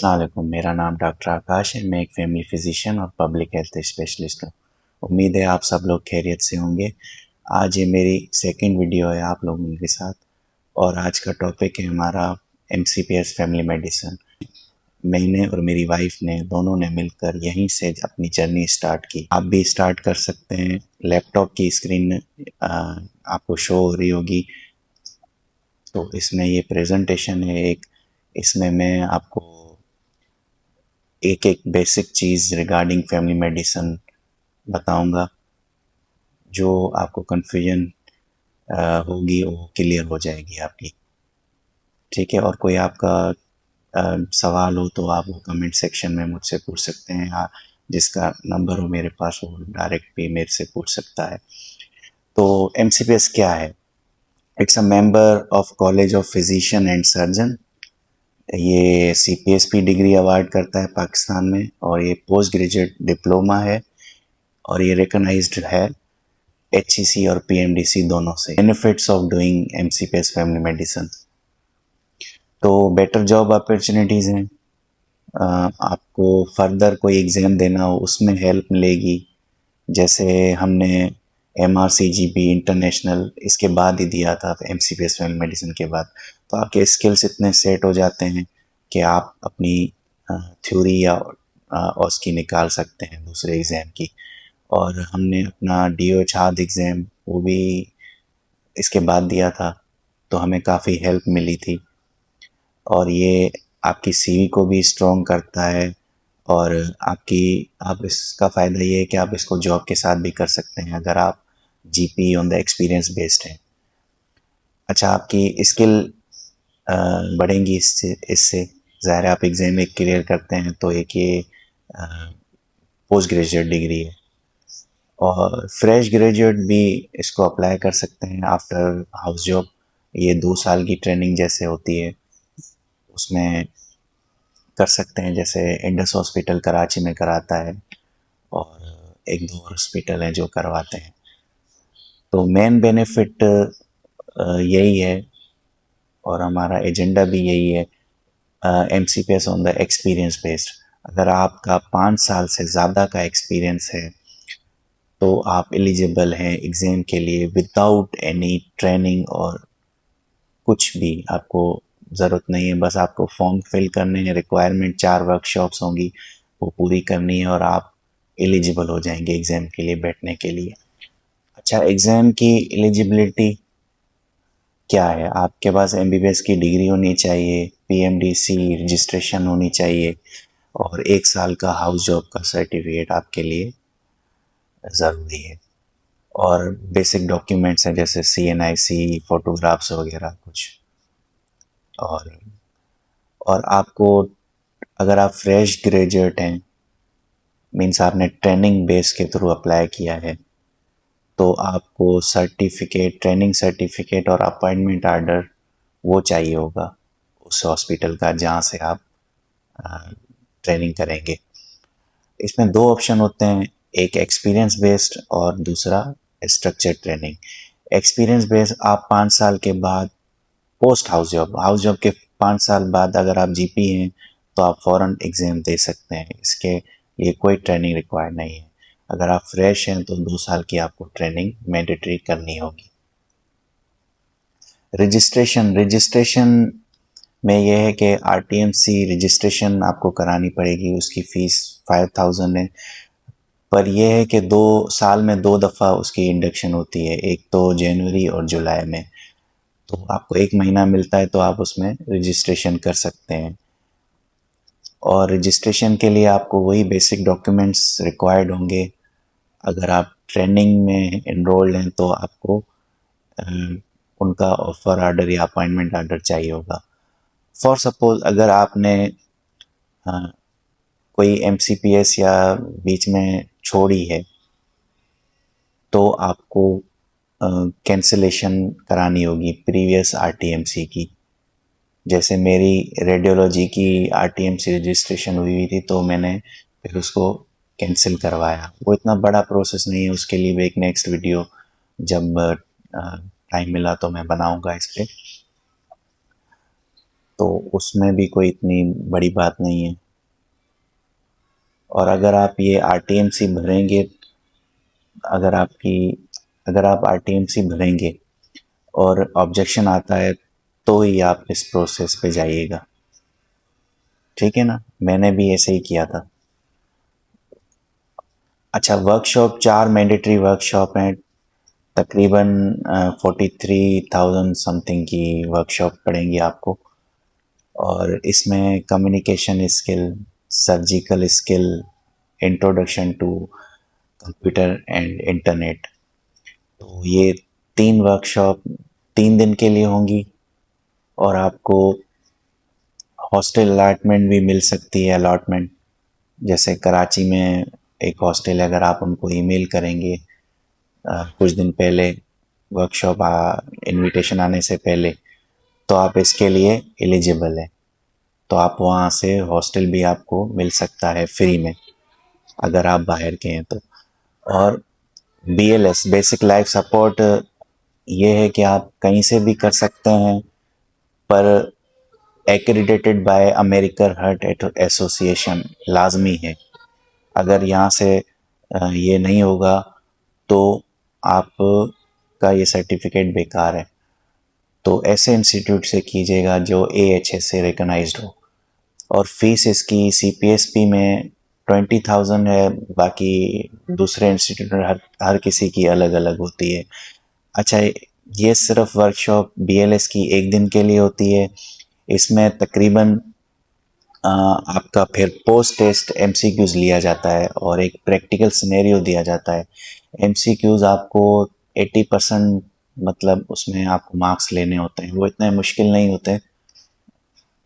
अस्सलाम वालेकुम। मेरा नाम डॉक्टर आकाश है। मैं एक फैमिली फिजिशियन और पब्लिक हेल्थ स्पेशलिस्ट हूँ। उम्मीद है आप सब लोग खैरियत से होंगे। आज ये मेरी सेकंड वीडियो है आप लोगों के साथ और आज का टॉपिक है हमारा एमसीपीएस फैमिली मेडिसिन। मैंने और मेरी वाइफ ने दोनों ने मिलकर यहीं से अपनी जर्नी स्टार्ट की। आप भी स्टार्ट कर सकते हैं। लैपटॉप की स्क्रीन आपको शो हो रही होगी। तो इसमें ये प्रेजेंटेशन है एक, इसमें मैं आपको एक एक बेसिक चीज़ रिगार्डिंग फैमिली मेडिसिन बताऊंगा। जो आपको कन्फ्यूजन होगी वो क्लियर हो जाएगी आपकी। ठीक है, और कोई आपका सवाल हो तो आप वो कमेंट सेक्शन में मुझसे पूछ सकते हैं। जिसका नंबर हो मेरे पास वो डायरेक्ट भी मेरे से पूछ सकता है। तो एमसीपीएस क्या है? It's a member of college of physician and surgeon. ये सीपीएसपी डिग्री अवार्ड करता है पाकिस्तान में और ये पोस्ट ग्रेजुएट डिप्लोमा है और ये रिकॉग्नाइज्ड है एचईसी और पीएमडीसी दोनों से। Benefits of doing MCPS family medicine, तो बेटर जॉब अपॉर्चुनिटीज़ हैं। आपको फर्दर कोई एग्ज़ाम देना हो उसमें हेल्प मिलेगी। जैसे हमने एमआरसीजीपी इंटरनेशनल इसके बाद ही दिया था एमसीपीएस फैमिली मेडिसिन के बाद। तो आपके स्किल्स इतने सेट हो जाते हैं कि आप अपनी थ्योरी या उसकी निकाल सकते हैं दूसरे एग्ज़ाम की। और हमने अपना डीओ छाद एग्ज़ाम वो भी इसके बाद दिया था, तो हमें काफ़ी हेल्प मिली थी। और ये आपकी सीवी को भी स्ट्रॉन्ग करता है और आप इसका फ़ायदा ये है कि आप इसको जॉब के साथ भी कर सकते हैं अगर आप GP on the experience based हैं। अच्छा, आपकी स्किल बढ़ेंगी इससे ज़ाहिर है। आप एग्ज़ाम एक क्लियर करते हैं तो एक ये पोस्ट ग्रेजुएट डिग्री है और फ्रेश ग्रेजुएट भी इसको अप्लाई कर सकते हैं आफ्टर हाउस जॉब। ये 2 साल की ट्रेनिंग जैसे होती है उसमें कर सकते हैं, जैसे इंडस हॉस्पिटल कराची में कराता है और एक दो हॉस्पिटल हैं जो करवाते हैं। तो मेन बेनिफिट यही है और हमारा एजेंडा भी यही है, एमसीपीएस ऑन द एक्सपीरियंस बेस्ड। अगर आपका 5 साल से ज़्यादा का एक्सपीरियंस है तो आप एलिजिबल हैं एग्ज़ाम के लिए विदाउट एनी ट्रेनिंग और कुछ भी आपको ज़रूरत नहीं है। बस आपको फॉर्म फिल करने हैं, रिक्वायरमेंट 4 वर्कशॉप्स होंगी वो पूरी करनी है और आप एलिजिबल हो जाएंगे एग्ज़ाम के लिए बैठने के लिए। अच्छा, एग्ज़ाम की एलिजिबिलिटी क्या है? आपके पास एमबीबीएस की डिग्री होनी चाहिए, पीएमडीसी रजिस्ट्रेशन होनी चाहिए और 1 साल का हाउस जॉब का सर्टिफिकेट आपके लिए ज़रूरी है। और बेसिक डॉक्यूमेंट्स हैं जैसे सीएनआईसी, फ़ोटोग्राफ्स वगैरह कुछ। और आपको अगर आप फ्रेश ग्रेजुएट हैं, मीन्स आपने ट्रेनिंग बेस के थ्रू अप्लाई किया है, तो आपको सर्टिफिकेट, ट्रेनिंग सर्टिफिकेट और अपॉइंटमेंट आर्डर वो चाहिए होगा उस हॉस्पिटल का जहाँ से आप ट्रेनिंग करेंगे। इसमें 2 ऑप्शन होते हैं, एक एक्सपीरियंस बेस्ड और दूसरा स्ट्रक्चर ट्रेनिंग। एक्सपीरियंस बेस्ड आप 5 साल के बाद पोस्ट हाउस जॉब के 5 साल बाद अगर आप जीपी हैं तो आप फ़ौरन एग्ज़ाम दे सकते हैं। इसके लिए कोई ट्रेनिंग रिक्वायर्ड नहीं है। अगर आप फ्रेश हैं तो 2 साल की आपको ट्रेनिंग मैंडेटरी करनी होगी। रजिस्ट्रेशन में यह है कि आरटीएमसी रजिस्ट्रेशन आपको करानी पड़ेगी। उसकी फ़ीस 5000 है, पर यह है कि 2 साल में 2 दफ़ा उसकी इंडक्शन होती है, एक तो जनवरी और जुलाई में। तो आपको 1 महीना मिलता है तो आप उसमें रजिस्ट्रेशन कर सकते हैं। और रजिस्ट्रेशन के लिए आपको वही बेसिक डॉक्यूमेंट्स रिक्वायर्ड होंगे। अगर आप ट्रेनिंग में एनरोल्ड हैं तो आपको उनका ऑफ़र आर्डर या अपॉइंटमेंट आर्डर चाहिए होगा। फॉर सपोज़ अगर आपने कोई एमसीपीएस या बीच में छोड़ी है तो आपको कैंसिलेशन करानी होगी प्रीवियस आरटीएमसी की। जैसे मेरी रेडियोलॉजी की आरटीएमसी रजिस्ट्रेशन हुई थी तो मैंने फिर उसको कैंसिल करवाया। वो इतना बड़ा प्रोसेस नहीं है, उसके लिए भी एक नेक्स्ट वीडियो जब टाइम मिला तो मैं बनाऊंगा इस पर। तो उसमें भी कोई इतनी बड़ी बात नहीं है। और अगर आप ये आरटीएमसी भरेंगे, अगर आप आरटीएमसी भरेंगे और ऑब्जेक्शन आता है तो ही आप इस प्रोसेस पे जाइएगा, ठीक है ना। मैंने भी ऐसे ही किया था। अच्छा, वर्कशॉप 4 मैंडेटरी वर्कशॉप हैं, तकरीबन 43,000 समथिंग की वर्कशॉप पड़ेंगी आपको। और इसमें communication skill, surgical skill, introduction to computer and internet, तो ये 3 वर्कशॉप 3 दिन के लिए होंगी। और आपको हॉस्टल अलॉटमेंट भी मिल सकती है। अलॉटमेंट जैसे कराची में एक हॉस्टल है, अगर आप उनको ईमेल करेंगे कुछ दिन पहले, वर्कशॉप इनविटेशन आने से पहले, तो आप इसके लिए एलिजिबल है, तो आप वहाँ से हॉस्टल भी आपको मिल सकता है फ्री में अगर आप बाहर के हैं तो। और BLS बेसिक लाइफ सपोर्ट, ये है कि आप कहीं से भी कर सकते हैं, पर accredited bye American heart association लाजमी है। अगर यहाँ से ये नहीं होगा तो आपका ये सर्टिफिकेट बेकार है। तो ऐसे इंस्टीट्यूट से कीजिएगा जो AHS से रिकगनाइज्ड हो। और फीस इसकी CPSP में 20,000 है, बाकी दूसरे इंस्टीट्यूट में हर किसी की अलग अलग होती है। अच्छा, ये सिर्फ वर्कशॉप BLS की एक दिन के लिए होती है। इसमें तकरीबन आपका फिर पोस्ट टेस्ट MCQs लिया जाता है और एक प्रैक्टिकल सिनेरियो दिया जाता है। MCQs आपको 80%, मतलब उसमें आपको मार्क्स लेने होते हैं, वो इतने मुश्किल नहीं होते,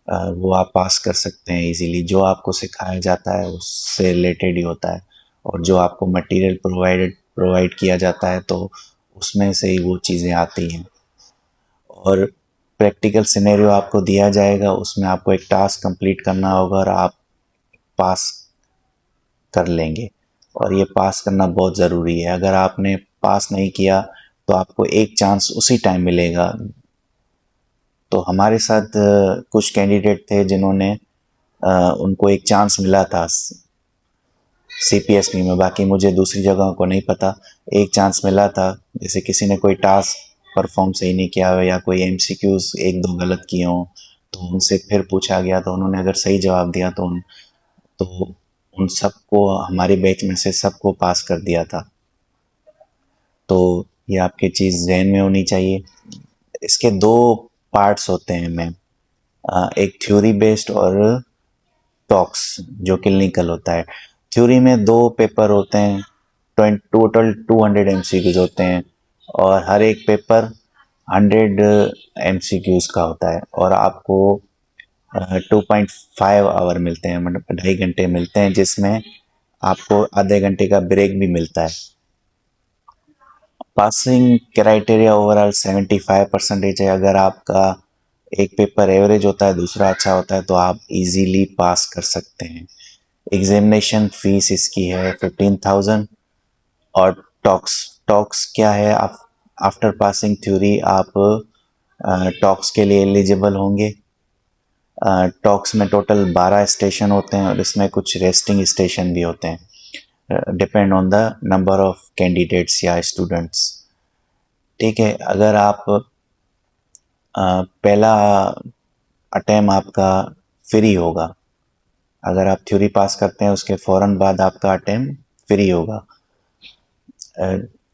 वो आप पास कर सकते हैं इजीली। जो आपको सिखाया जाता है उससे रिलेटेड ही होता है, और जो आपको मटेरियल प्रोवाइड किया जाता है तो उसमें से ही वो चीज़ें आती हैं। और प्रैक्टिकल सिनेरियो आपको दिया जाएगा, उसमें आपको एक टास्क कंप्लीट करना होगा और आप पास कर लेंगे। और ये पास करना बहुत ज़रूरी है। अगर आपने पास नहीं किया तो आपको एक चांस उसी टाइम मिलेगा। तो हमारे साथ कुछ कैंडिडेट थे जिन्होंने उनको एक चांस मिला था CPSP में, बाकी मुझे दूसरी जगहों को नहीं पता। एक चांस मिला था, जैसे किसी ने कोई टास्क परफॉर्म सही नहीं किया हो या कोई MCQs 1-2 गलत किए हों, तो उनसे फिर पूछा गया, तो उन्होंने अगर सही जवाब दिया तो उन सबको, हमारे बैच में से सबको पास कर दिया था। तो ये आपकी चीज़ जहन में होनी चाहिए। इसके 2 पार्ट्स होते हैं मैम, एक थ्योरी बेस्ड और टॉक्स जो क्लिनिकल होता है। थ्योरी में 2 पेपर होते हैं, टोटल 200 MCQs होते हैं, और हर एक पेपर 100 MCQs का होता है। और आपको 2.5 आवर मिलते हैं, मतलब 2.5 घंटे मिलते हैं, जिसमें आपको आधे घंटे का ब्रेक भी मिलता है। पासिंग क्राइटेरिया ओवरऑल 75% है। अगर आपका एक पेपर एवरेज होता है, दूसरा अच्छा होता है, तो आप इजीली पास कर सकते हैं। एग्जामिनेशन फीस इसकी है 15,000। और टॉक्स टॉक्स क्या है, आप आफ्टर पासिंग थ्योरी आप टॉक्स के लिए एलिजिबल होंगे। टॉक्स में टोटल 12 स्टेशन होते हैं और इसमें कुछ रेस्टिंग स्टेशन भी होते हैं, depend on the number of candidates या स्टूडेंट्स, ठीक है। अगर आप पहला अटेम्प्ट आपका फ्री होगा, अगर आप थ्योरी पास करते हैं उसके फ़ौरन बाद आपका अटेम्प्ट फ्री होगा।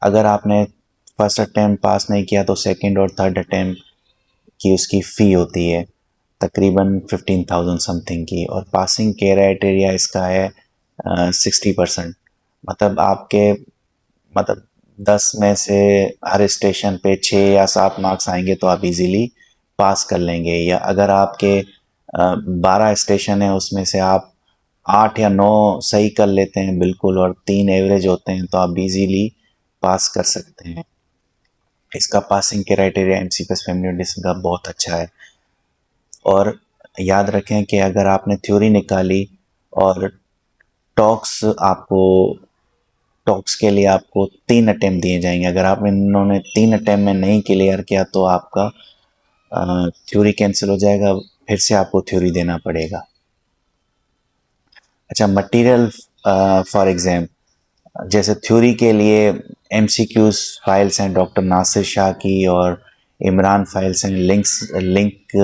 अगर आपने फर्स्ट अटेम्प्ट पास नहीं किया तो सेकंड और थर्ड अटेम्प्ट की उसकी फ़ी होती है तकरीबन 15,000 समथिंग की। और पासिंग क्राइटेरिया इसका है 60%, मतलब आपके, मतलब 10 में से हर स्टेशन पे 6 या 7 मार्क्स आएंगे तो आप इजीली पास कर लेंगे। या अगर आपके 12 स्टेशन है, उसमें से आप 8 या 9 सही कर लेते हैं बिल्कुल, और 3 एवरेज होते हैं, तो आप इजीली पास कर सकते हैं। इसका passing criteria MCQS family medicine का बहुत अच्छा है। और याद रखें कि अगर आपने थ्योरी निकाली और टॉक्स के लिए आपको 3 अटेम्प्ट दिए जाएंगे। अगर आप इन्होंने 3 अटेम्प्ट में नहीं क्लियर किया तो आपका थ्योरी कैंसिल हो जाएगा, फिर से आपको थ्योरी देना पड़ेगा। अच्छा, मटेरियल फॉर एग्जाम, जैसे थ्योरी के लिए एमसीक्यूज फाइल्स हैं डॉक्टर नासिर शाह की और इमरान फाइल्स हैं, लिंक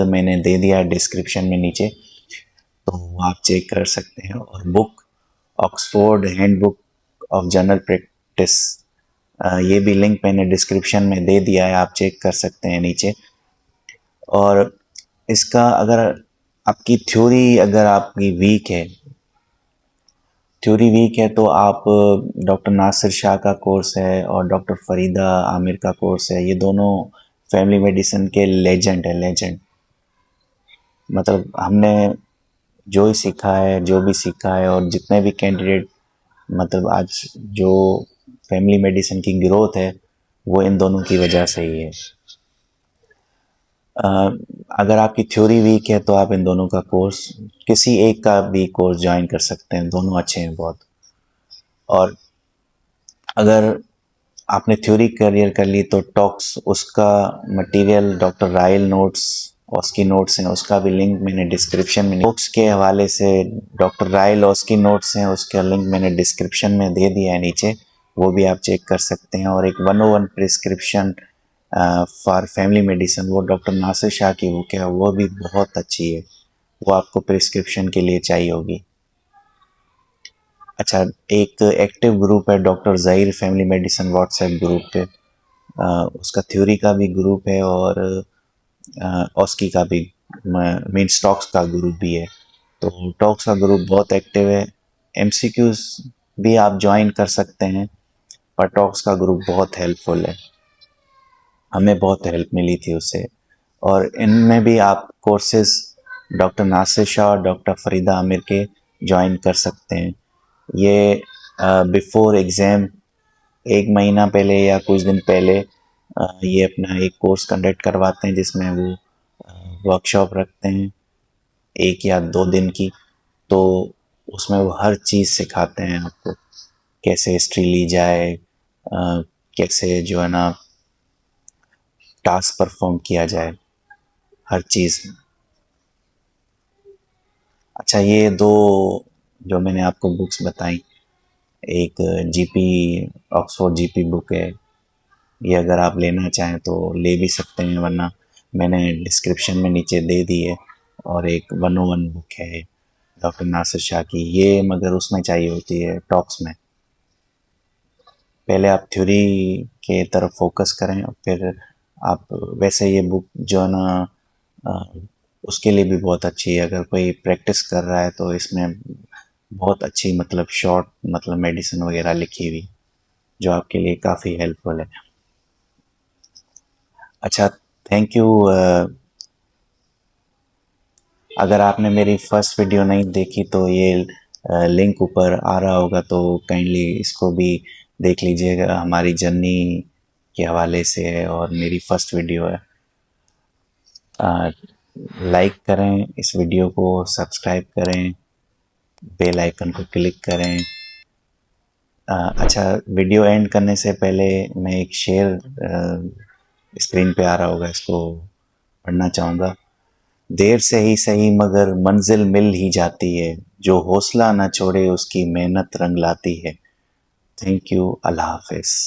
मैंने दे दिया है डिस्क्रिप्शन में नीचे, तो आप चेक कर सकते हैं। और book Oxford handbook of general practice, ये भी लिंक मैंने डिस्क्रिप्शन में दे दिया है, आप चेक कर सकते हैं नीचे। और इसका अगर आपकी थ्योरी अगर आपकी वीक है तो आप डॉक्टर नासिर शाह का कोर्स है और डॉक्टर फरीदा आमिर का कोर्स है, ये दोनों फैमिली मेडिसिन के लेजेंड। मतलब हमने जो भी सीखा है और जितने भी कैंडिडेट, मतलब आज जो फैमिली मेडिसिन की ग्रोथ है वो इन दोनों की वजह से ही है। अगर आपकी थ्योरी वीक है तो आप इन दोनों का कोर्स, किसी एक का भी कोर्स ज्वाइन कर सकते हैं, दोनों अच्छे हैं बहुत। और अगर आपने थ्योरी करियर कर ली तो टॉक्स, उसका material doctor royal notes, ऑस्की notes हैं, उसका भी लिंक मैंने डिस्क्रिप्शन में, बुक्स के हवाले से डॉक्टर रायल ऑस्की नोट्स हैं, उसका लिंक मैंने डिस्क्रिप्शन में दे दिया है नीचे, वो भी आप चेक कर सकते हैं। और एक 101 प्रिस्क्रिप्शन फॉर फैमिली मेडिसिन, वो डॉक्टर नासिर शाह की बुक है, वो भी बहुत अच्छी है, वो आपको प्रिस्क्रिप्शन के लिए चाहिए होगी। अच्छा, एक एक्टिव ग्रुप है doctor Zaheer family medicine WhatsApp group पे, उसका थ्योरी का भी ग्रुप है और ऑस्की का भी, मीन स्टॉक्स का ग्रुप भी है। तो टॉक्स का ग्रुप बहुत एक्टिव है, एमसीक्यूज भी आप ज्वाइन कर सकते हैं, पर टॉक्स का ग्रुप बहुत हेल्पफुल है, हमें बहुत हेल्प मिली थी उससे। और इनमें भी आप कोर्सेज डॉक्टर नासिर शाह और डॉक्टर फरीदा आमिर के ज्वाइन कर सकते हैं। ये बिफोर एग्ज़ाम एक महीना पहले या कुछ दिन पहले ये अपना एक कोर्स कंडक्ट करवाते हैं, जिसमें वो वर्कशॉप रखते हैं 1 या 2 दिन की, तो उसमें वो हर चीज़ सिखाते हैं आपको, कैसे हिस्ट्री ली जाए, कैसे जो है ना टास्क परफॉर्म किया जाए, हर चीज़। अच्छा, ये दो जो मैंने आपको बुक्स बताई, एक जीपी ऑक्सफोर्ड जीपी बुक है, ये अगर आप लेना चाहें तो ले भी सकते हैं, वरना मैंने डिस्क्रिप्शन में नीचे दे दी है। और एक 101 बुक है डॉक्टर नासिर शाह की, ये मगर उसमें चाहिए होती है टॉक्स में। पहले आप थ्योरी के तरफ फोकस करें और फिर आप, वैसे ये बुक जो है ना उसके लिए भी बहुत अच्छी है, अगर कोई प्रैक्टिस कर रहा है तो इसमें बहुत अच्छी, मतलब शॉर्ट, मतलब मेडिसिन वगैरह लिखी हुई, जो आपके लिए काफ़ी हेल्पफुल है। अच्छा, थैंक यू। अगर आपने मेरी फर्स्ट वीडियो नहीं देखी तो ये लिंक ऊपर आ रहा होगा, तो काइंडली इसको भी देख लीजिएगा, हमारी जर्नी के हवाले से है और मेरी फर्स्ट वीडियो है। लाइक करें इस वीडियो को, सब्सक्राइब करें, बेल आइकन को क्लिक करें। अच्छा, वीडियो एंड करने से पहले मैं एक शेर स्क्रीन पे आ रहा होगा, इसको पढ़ना चाहूँगा। देर से ही सही मगर मंजिल मिल ही जाती है, जो हौसला न छोड़े उसकी मेहनत रंग लाती है। थैंक यू, अल्लाह हाफिज़।